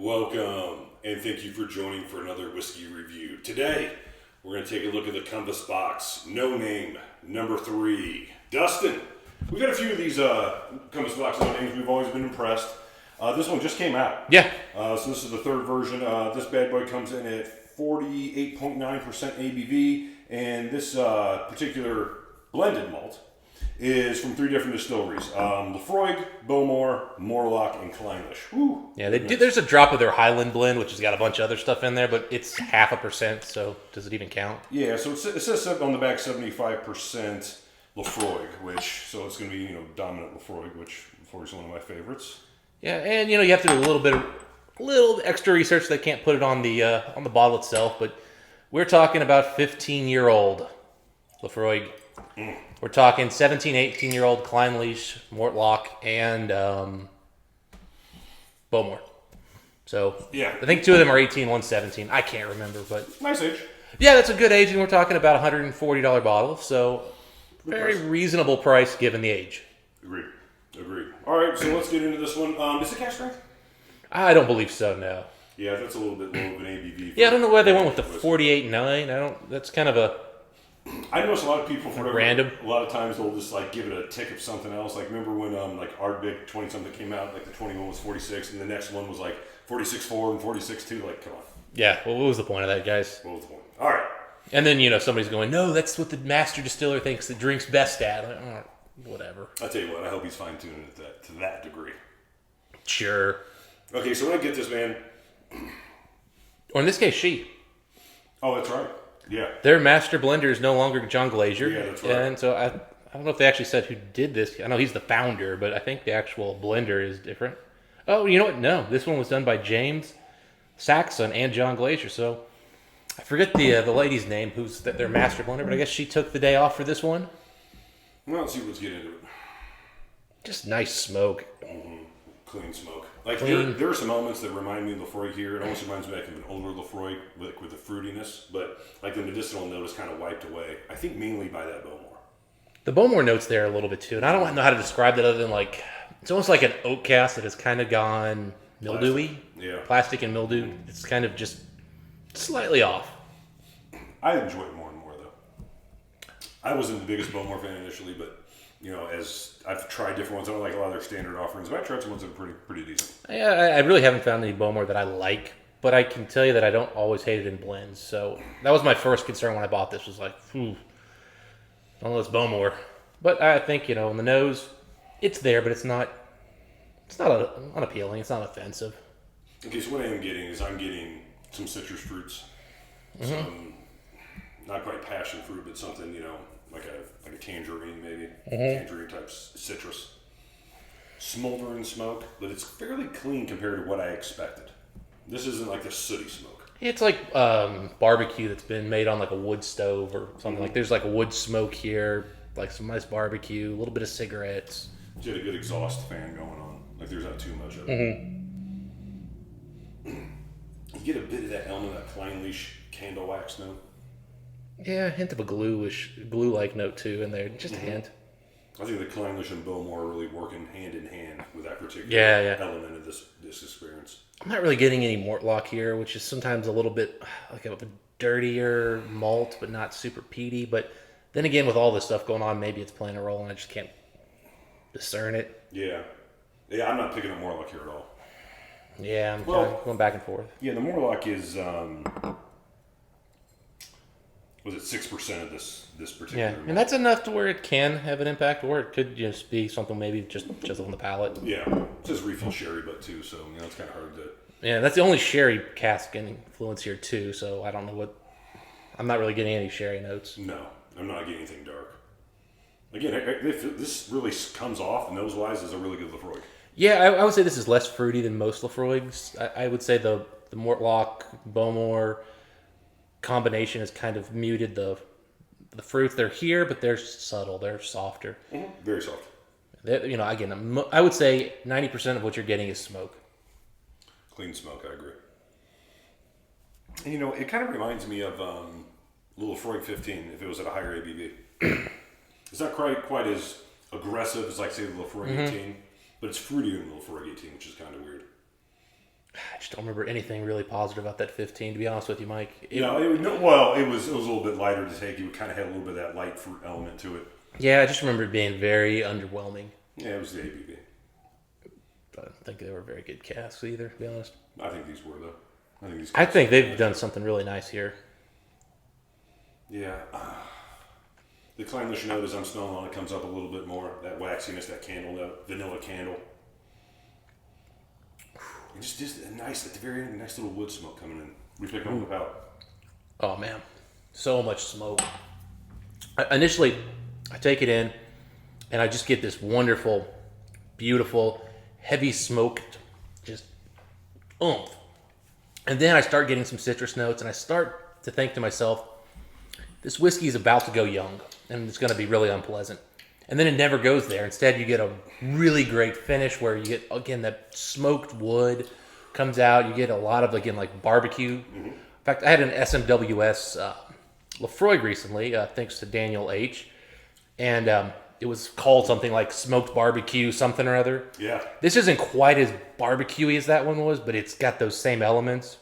Welcome, and thank you for joining for another whiskey review. Today, we're going to take a look at the Compass Box, No Name, number 3. Dustin, we got a few of these Compass Box No Names. We've always been impressed. This one just came out. Yeah. So this is the third version. This bad boy comes in at 48.9% ABV, and this particular blended malt is from 3 different distilleries. Laphroaig, Bowmore, Mortlach, and Clynelish. Woo. Yeah, there's a drop of their Highland blend, which has got a bunch of other stuff in there, but it's 0.5%, so does it even count? Yeah, so it says on the back 75% Laphroaig, so it's going to be, dominant Laphroaig, which Laphroaig is one of my favorites. Yeah, and you have to do a little extra research. They can't put it on the bottle itself, but we're talking about 15-year-old Laphroaig. We're talking 17, 18-year-old Clynelish, Mortlach, and Bowmore. So yeah, I think 2 of them are 18, one's 17. I can't remember, but nice age. Yeah, that's a good age, and we're talking about $140 bottle, so very reasonable price given the age. Agreed. All right, so let's get into this one. Is it cask strength? I don't believe so. No. Yeah, that's a little bit low of an ABV. Yeah, I don't know why they went with the 48.9. That's kind of a. I notice a lot of people random. A lot of times they'll just give it a tick of something else. Like remember when Ardbeg 20 something came out, the 21 was 46, and the next one was 46.4 and 46.2. Come on. Yeah. Well, what was the point of that, guys? What was the point? All right. And then somebody's going, no, that's what the master distiller thinks the drink's best at. Whatever. I'll tell you what. I hope he's fine tuning it to that degree. Sure. Okay, so when I get this, man. Or in this case, she. Oh, that's right. Yeah. Their master blender is no longer John Glazier. Yeah, that's right. And so I don't know if they actually said who did this. I know he's the founder, but I think the actual blender is different. Oh, you know what? No, this one was done by James Saxon and John Glazier. So I forget the lady's name who's their master blender, but I guess she took the day off for this one. Well, let's see, let's get into it. Just nice smoke. Mm-hmm. Clean smoke. There are some elements that remind me of Laphroaig here. It almost reminds me of an older Laphroaig with the fruitiness, but the medicinal note is kind of wiped away. I think mainly by that Bowmore. The Bowmore note's there a little bit too, and I don't know how to describe that other than it's almost like an oak cast that has kind of gone mildewy. Yeah. Plastic and mildew. It's kind of just slightly off. I enjoy it more and more though. I wasn't the biggest Bowmore fan initially, but as I've tried different ones, I don't like a lot of their standard offerings, but I tried some ones that are pretty decent. Yeah, I really haven't found any Bowmore that I like, but I can tell you that I don't always hate it in blends. So that was my first concern when I bought this. Was I don't know, it's Bowmore, but I think in the nose, it's there, but it's not unappealing. It's not offensive. Okay, so what I am getting is I'm getting some citrus fruits, some not quite passion fruit, but something like a tangerine maybe, tangerine type citrus. Smoldering smoke, but it's fairly clean compared to what I expected. This isn't like the sooty smoke. It's like barbecue that's been made on a wood stove or something. There's a wood smoke here, some nice barbecue, a little bit of cigarettes. You had a good exhaust fan going on. There's not too much of it. You get a bit of that element, that Clynelish candle wax note. Yeah, a hint of a glue-like note too in there, just a hint. I think the Clynelish and Bowmore are really working hand in hand with that particular element of this experience. I'm not really getting any Mortlach here, which is sometimes a little bit of a dirtier malt, but not super peaty. But then again, with all this stuff going on, maybe it's playing a role, and I just can't discern it. Yeah, I'm not picking up Mortlach here at all. Yeah, I'm kind of going back and forth. Yeah, the Mortlach is was it 6% of this particular? Yeah, and that's enough to where it can have an impact, or it could just be something maybe just on the palate. Yeah, it says refill sherry, but too, so it's kind of hard to. Yeah, that's the only sherry cask influence here too. So I don't know what. I'm not really getting any sherry notes. No, I'm not getting anything dark. Again, this really comes off nose-wise as a really good Laphroaig. Yeah, I would say this is less fruity than most Laphroaigs. I would say the Mortlach, Bowmore combination has kind of muted the fruits. They're here, but they're subtle. They're softer. Mm-hmm. Very soft. Again, I would say 90% of what you're getting is smoke. Clean smoke, I agree. And it kind of reminds me of Little Laphroaig 15 if it was at a higher ABV. It's not quite as aggressive as say the Laphroaig 18, but it's fruitier than the Laphroaig 18, which is kind of weird. I just don't remember anything really positive about that 15, to be honest with you, Mike. It was a little bit lighter to take. You kind of had a little bit of that light fruit element to it. Yeah, I just remember it being very underwhelming. Yeah, it was the ABV. I don't think they were very good casks either, to be honest. I think these were, though. I think they've done something really nice here. Yeah. The Clynelish note, as I'm smelling on it, comes up a little bit more. That waxiness, that candle note, vanilla candle. And just a nice, at the very end, a nice little wood smoke coming in. We pick up the palate. Oh, man. So much smoke. Initially, I take it in, and I just get this wonderful, beautiful, heavy smoked, just oomph. And then I start getting some citrus notes, and I start to think to myself, this whiskey is about to go young, and it's going to be really unpleasant. And then it never goes there. Instead, you get a really great finish where you get, again, that smoked wood comes out. You get a lot of, again, like barbecue. Mm-hmm. In fact, I had an SMWS Laphroaig recently, thanks to Daniel H. And it was called something like smoked barbecue something or other. Yeah. This isn't quite as barbecue-y as that one was, but it's got those same elements.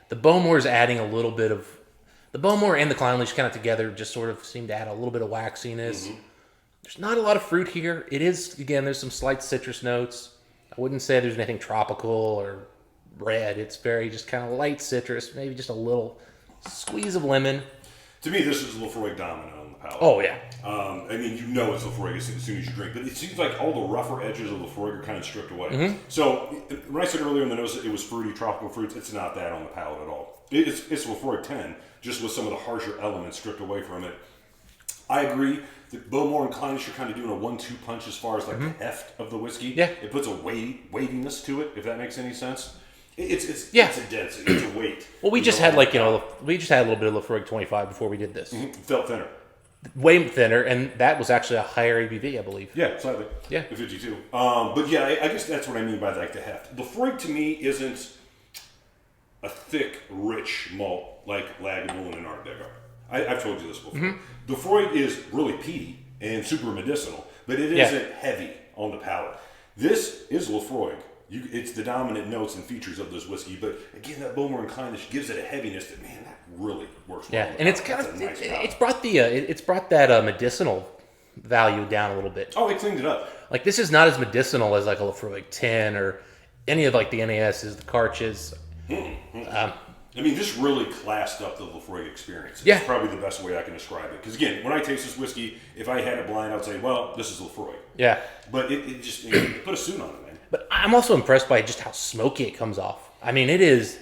The Bowmore is adding a little bit of... The Bowmore and the Clynelish kind of together just sort of seem to add a little bit of waxiness. Mm-hmm. There's not a lot of fruit here. It is, again, there's some slight citrus notes. I wouldn't say there's anything tropical or red. It's very just kind of light citrus, maybe just a little squeeze of lemon. To me, this is Laphroaig dominant on the palate. Oh, yeah. I mean, you know it's Laphroaig as soon as you drink, but it seems like all the rougher edges of Laphroaig are kind of stripped away. Mm-hmm. So, when I said earlier in the nose that it was fruity, tropical fruits, it's not that on the palate at all. It's Laphroaig 10, just with some of the harsher elements stripped away from it. I agree that Bowmore and Clynelish are kind of doing a 1-2 punch as far as like the heft of the whiskey. Yeah. It puts a weightiness to it, if that makes any sense. It's a density, it's a weight. Well, we just had a little bit of Laphroaig 25 before we did this. Mm-hmm. It felt thinner. Way thinner, and that was actually a higher ABV, I believe. Yeah, slightly. Yeah. The 52. But yeah, I guess that's what I mean by like the heft. Laphroaig to me isn't a thick, rich malt like Lagavulin and Ardbeg are. I've told you this before. Mm-hmm. Laphroaig is really peaty and super medicinal, but it isn't heavy on the palate. This is Laphroaig. It's the dominant notes and features of this whiskey, but again, that Bowmore and Clynelish gives it a heaviness that, man, that really works well. Yeah, and it's kind of it's brought that medicinal value down a little bit. Oh, they cleaned it up. Like this is not as medicinal as like a Laphroaig 10 or any of like the NASs, the Karches. Mm-hmm. I mean, this really classed up the Laphroaig experience. Yeah. It's probably the best way I can describe it. Because again, when I taste this whiskey, if I had it blind, I'd say, well, this is Laphroaig. Yeah. But it put a suit on it, man. But I'm also impressed by just how smoky it comes off. I mean, it is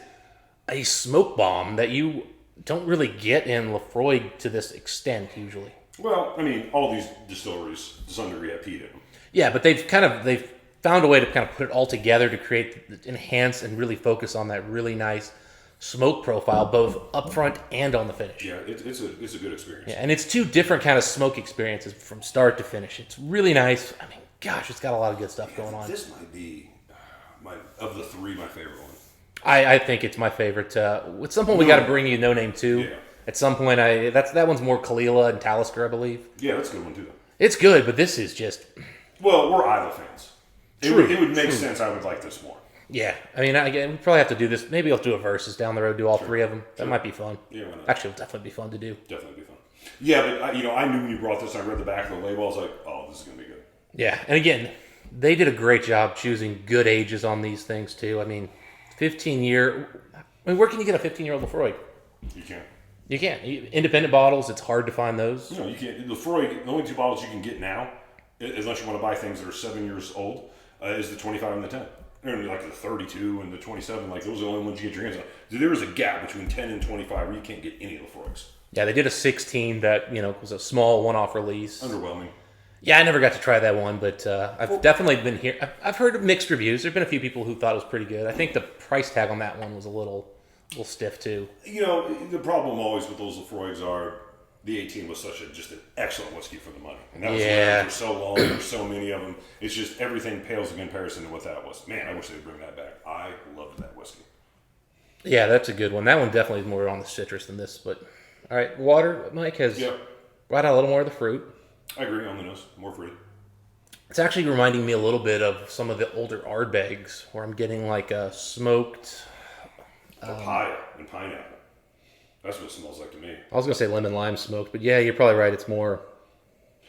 a smoke bomb that you don't really get in Laphroaig to this extent usually. Well, I mean, all these distilleries to some degree have peat in them. Yeah, but they've found a way to kind of put it all together to enhance and really focus on that really nice smoke profile, both up front and on the finish. Yeah, it's a good experience. Yeah, and it's two different kind of smoke experiences from start to finish. It's really nice. I mean, gosh, it's got a lot of good stuff going on. This might be, of the three, my favorite one. I think it's my favorite. At some point, we got to bring you No Name 2. Yeah. At some point, that one's more Kalila and Talisker, I believe. Yeah, that's a good one, too. It's good, but this is just... Well, we're Isla fans. It would make sense I would like this more. Yeah. I mean, we probably have to do this. Maybe I'll do a versus down the road, do all three of them. That might be fun. Yeah, why not? Actually, it'll definitely be fun to do. Definitely be fun. Yeah, but I knew when you brought this, I read the back of the label, I was like, oh, this is going to be good. Yeah, and again, they did a great job choosing good ages on these things, too. I mean, 15-year... I mean, where can you get a 15-year-old Laphroaig? You can't. You can't. Independent bottles, it's hard to find those. No, you can't. Laphroaig, the only two bottles you can get now, unless you want to buy things that are 7 years old, is the 25 and the 10. And like the 32 and the 27, like those are the only ones you get your hands on. There is a gap between 10 and 25 where you can't get any Laphroaigs. Yeah, they did a 16 that, was a small one-off release. Underwhelming. Yeah, I never got to try that one, but I've definitely been here. I've heard mixed reviews. There's been a few people who thought it was pretty good. I think the price tag on that one was a little stiff too. The problem always with those Laphroaigs are the 18 was just an excellent whiskey for the money. And that was around for so long, there's so many of them. It's just everything pales in comparison to what that was. Man, I wish they'd bring that back. I loved that whiskey. Yeah, that's a good one. That one definitely is more on the citrus than this, but all right, water, Mike has brought out a little more of the fruit. I agree on the nose, more fruity. It's actually reminding me a little bit of some of the older Ardbegs, where I'm getting like a smoked. Papaya and pineapple. That's what it smells like to me. I was gonna say lemon lime smoked, but yeah, you're probably right. It's more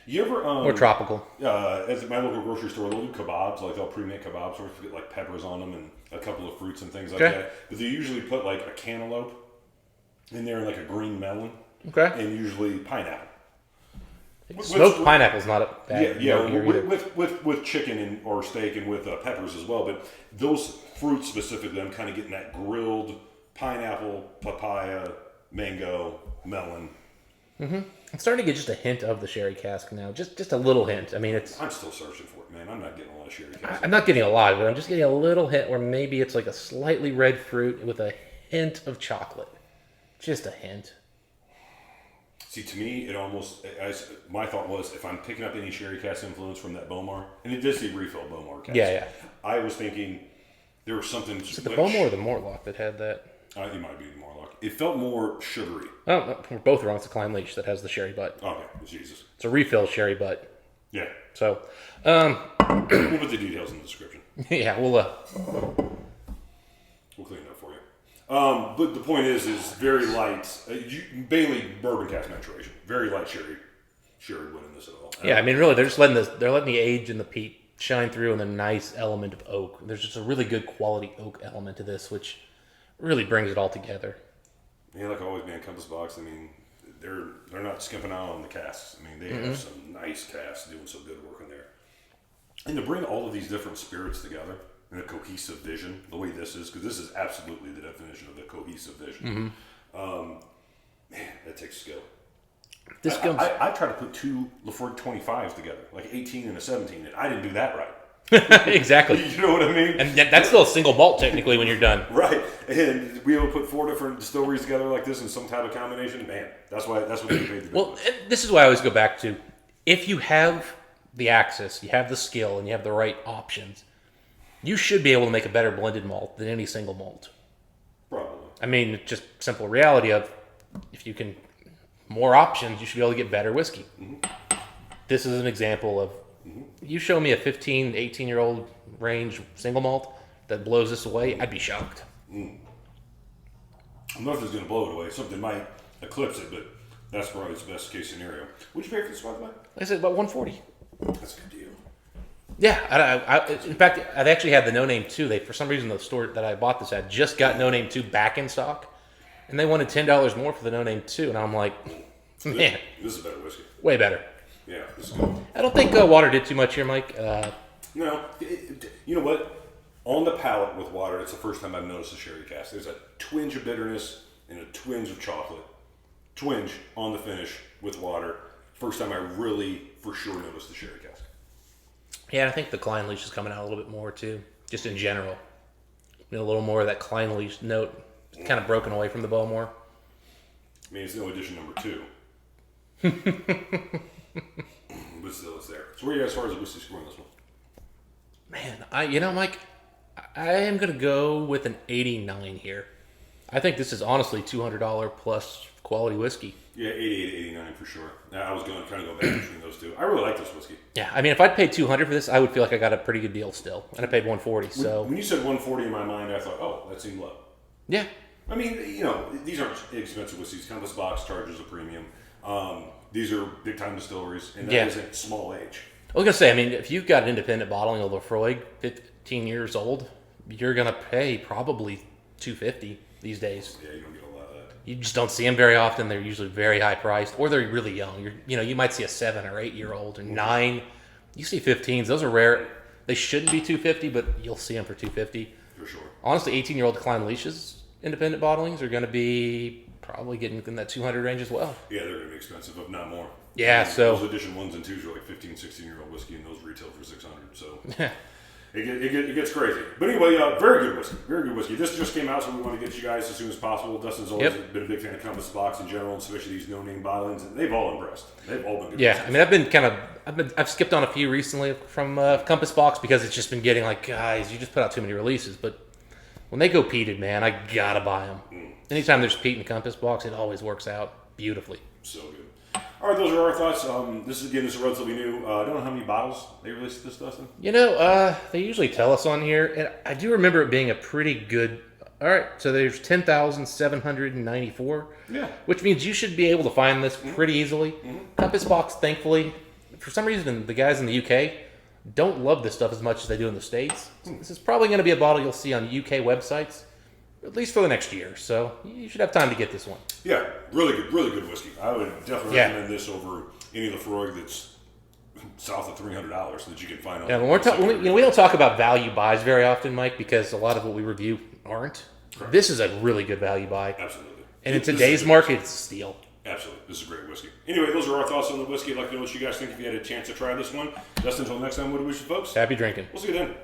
You ever more tropical. at my local grocery store, they'll do kebabs, like they'll pre-make kebabs, or get like peppers on them and a couple of fruits and things like that. But they usually put like a cantaloupe in there and like a green melon, and usually pineapple. Smoked pineapple's not a bad. With chicken or steak and with peppers as well. But those fruits specifically, I'm kind of getting that grilled pineapple, papaya, mango, melon. I'm starting to get just a hint of the sherry cask now, just a little hint. I mean, I'm still searching for it, man. I'm not getting a lot of sherry cask. I'm not getting a lot, but I'm just getting a little hint where maybe it's like a slightly red fruit with a hint of chocolate. Just a hint. See, to me, my thought was, if I'm picking up any sherry cask influence from that Bowmore, and it did say refill Bowmore cask. Yeah. I was thinking there was something. Is it the Bowmore or the Mortlach that had that? It might be the Mortlach. It felt more sugary. Oh, no, we're both wrong. It's the Clynelish that has the sherry butt. Okay, Jesus. It's a refill sherry butt. Yeah. So, we'll put the details in the description. Yeah, we'll clean it up for you. But the point is very light. Bailey bourbon cask maturation. Very light sherry wood in this at all. Yeah, I mean, really, they're letting the age and the peat shine through, and the nice element of oak. There's just a really good quality oak element to this, which really brings it all together. Yeah, like always, man. Compass Box. I mean, they're not skimping out on the casks. I mean, they have some nice casks doing some good work in there. And to bring all of these different spirits together in a cohesive vision, the way this is, because this is absolutely the definition of the cohesive vision. Man, that takes skill. I tried to put two Laphroaig 25s together, like 18 and a 17, and I didn't do that right. Exactly. You know what I mean? And that's still a single malt, technically, when you're done. Right. And to be able to put four different distilleries together like this in some type of combination, man, that's what you paid the Well, this is why I always go back to, if you have the access, you have the skill, and you have the right options, you should be able to make a better blended malt than any single malt. Probably. I mean, just simple reality of, if you can, more options, you should be able to get better whiskey. This is an example of, you show me a 15, 18-year-old range single malt that blows this away, I'd be shocked. I'm not if it's going to blow it away. Something might eclipse it, but that's probably its best case scenario. What'd you pay for this, by the way? I said about 140. That's a good deal. Yeah, in fact, I've actually had the No Name 2. For some reason, the store that I bought this at just got No Name 2 back in stock, and they wanted $10 more for the No Name 2, and I'm like, man, this is better whiskey. Way better. Yeah, this is good. I don't think water did too much here, Mike. No, you know what? On the palate with water, it's the first time I've noticed a sherry cask. There's a twinge of bitterness and a twinge of chocolate. Twinge on the finish with water. First time I really, for sure, noticed the sherry cask. Yeah, I think the Clynelish is coming out a little bit more, too. Just in general. A little more of that Clynelish note. Kind of broken away from the Bowmore. I mean, it's no edition number 2. But still, it's there. So where are you as far as the whiskey score on this one? Man, Mike, I am going to go with an 89 here. I think this is honestly $200 plus quality whiskey. Yeah, 88, 89 for sure. I was going to kind of go back between those two. I really like this whiskey. Yeah, I mean, if I'd paid $200 for this, I would feel like I got a pretty good deal still. And I paid $140, so... When you said $140 in my mind, I thought, oh, that seemed low. Yeah. I mean, these aren't expensive whiskeys. Compass Box charges a premium. These are big-time distilleries, and that isn't small age. I was going to say, I mean, if you've got an independent bottling of Laphroaig, 15 years old, you're going to pay probably $250 these days. Yeah, you don't get a lot of that. You just don't see them very often. They're usually very high priced, or they're really young. You might see a 7 or 8 year old, or 9. You see 15s. Those are rare. They shouldn't be $250, but you'll see them for $250. For sure. Honestly, 18-year-old Clynelish's independent bottlings are going to be probably getting in that 200 range as well. Yeah, they're going to be expensive, if not more. Yeah, so... Those edition 1s and 2s are like 15, 16-year-old whiskey, and those retail for $600, so... It gets crazy. But anyway, very good whiskey. Very good whiskey. This just came out, so we want to get you guys as soon as possible. Dustin's always been a big fan of Compass Box in general, especially these no-name bottlings, and they've all impressed. They've all been good. Yeah, I mean, I've skipped on a few recently from Compass Box because it's just been getting like, guys, you just put out too many releases. But when they go peated, man, I gotta buy them. Anytime there's peat in Compass Box, it always works out beautifully. So good. All right, those are our thoughts. This is relatively new. I don't know how many bottles they released this, Dustin. They usually tell us on here, and I do remember it being a pretty good. All right, so there's 10,794. Yeah. Which means you should be able to find this pretty easily. Compass Box, thankfully, for some reason, the guys in the UK don't love this stuff as much as they do in the States. So this is probably going to be a bottle you'll see on UK websites, at least for the next year. So you should have time to get this one. Yeah, really good whiskey. I would definitely recommend this over any Laphroaig that's south of $300 that you can find on. Yeah, we don't talk about value buys very often, Mike, because a lot of what we review aren't. Correct. This is a really good value buy. Absolutely. And in today's market, it's a steal. Absolutely. This is a great whiskey. Anyway, those are our thoughts on the whiskey. I'd like to know what you guys think if you had a chance to try this one. Just until next time, what do we wish you folks? Happy drinking. We'll see you then.